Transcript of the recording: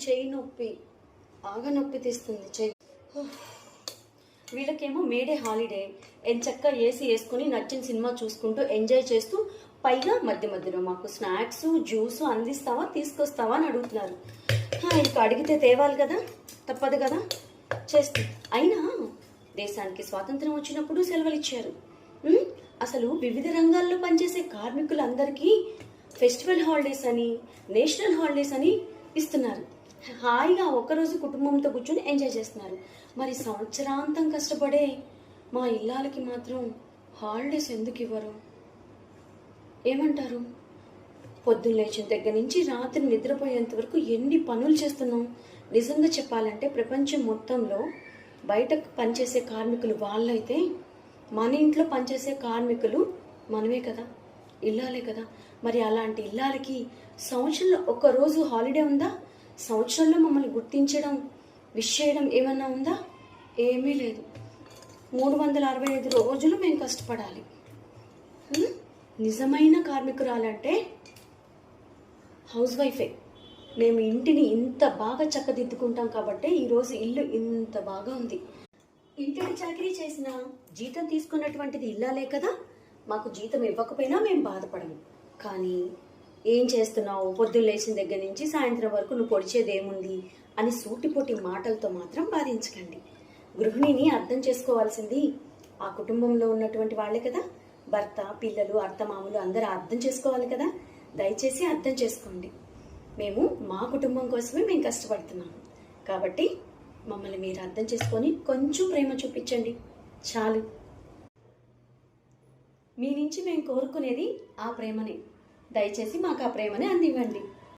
చెయ్యి నొప్పి బాగా నొప్పి తీస్తుంది చెయ్యి. వీళ్ళకేమో మేడే హాలిడే, ఎంచక్క ఏసీ వేసుకుని నచ్చిన సినిమా చూసుకుంటూ ఎంజాయ్ చేస్తూ, పైగా మధ్య మధ్యలో మాకు స్నాక్స్ జ్యూస్ అందిస్తావా తీసుకొస్తావా అని అడుగుతున్నారు. ఇంకా అడిగితే తేవాలి కదా, తప్పదు కదా, చేస్తే. అయినా దేశానికి స్వాతంత్రం వచ్చినప్పుడు సెలవులు ఇచ్చారు. అసలు వివిధ రంగాల్లో పనిచేసే కార్మికులందరికీ ఫెస్టివల్ హాలిడేస్ అని, నేషనల్ హాలిడేస్ అని ఇస్తున్నారు. హాయిగా ఒకరోజు కుటుంబంతో కూర్చొని ఎంజాయ్ చేస్తున్నారు. మరి సంవత్సరాంతం కష్టపడే మా ఇల్లాలకి మాత్రం హాలిడేస్ ఎందుకు ఇవ్వరు? ఏమంటారు? పొద్దున్న లేచిన దగ్గర నుంచి రాత్రి నిద్రపోయేంత వరకు ఎన్ని పనులు చేస్తున్నాం. నిజంగా చెప్పాలంటే ప్రపంచం మొత్తంలో బయట పనిచేసే కార్మికులు వాళ్ళైతే, మన ఇంట్లో పనిచేసే కార్మికులు మనమే కదా, ఇల్లాలే కదా. మరి అలాంటి ఇల్లాలకి సంవత్సరంలో ఒక్కరోజు హాలిడే ఉందా? సంవత్సరంలో మమ్మల్ని గుర్తించడం, విష్ చేయడం ఏమన్నా ఉందా? ఏమీ లేదు. 365 రోజులు మేము కష్టపడాలి. నిజమైన కార్మికురాలంటే హౌస్ వైఫే. మేము ఇంటిని ఇంత బాగా చక్కదిద్దుకుంటాం కాబట్టి ఈరోజు ఇల్లు ఇంత బాగా ఉంది. ఇంటికి చాకరీ చేసిన జీతం తీసుకున్నటువంటిది ఇల్లాలే కదా. మాకు జీతం ఇవ్వకపోయినా మేము బాధపడము. కానీ ఏం చేస్తున్నావు, పొద్దున్న లేచిన దగ్గర నుంచి సాయంత్రం వరకు నువ్వు పొడిచేదేముంది అని సూటిపోటి మాటలతో మాత్రం బాధించకండి. గృహిణిని అర్థం చేసుకోవాల్సింది ఆ కుటుంబంలో ఉన్నటువంటి వాళ్ళే కదా. భర్త, పిల్లలు, అత్తమామలు అందరూ అర్థం చేసుకోవాలి కదా. దయచేసి అర్థం చేసుకోండి. మేము మా కుటుంబం కోసమే మేము కష్టపడుతున్నాము కాబట్టి మమ్మల్ని మీరు అర్థం చేసుకొని కొంచెం ప్రేమ చూపించండి చాలు. మీ నుంచి మేము కోరుకునేది ఆ ప్రేమనే. దయచేసి మాకు ఆ ప్రేమనే అందివ్వండి.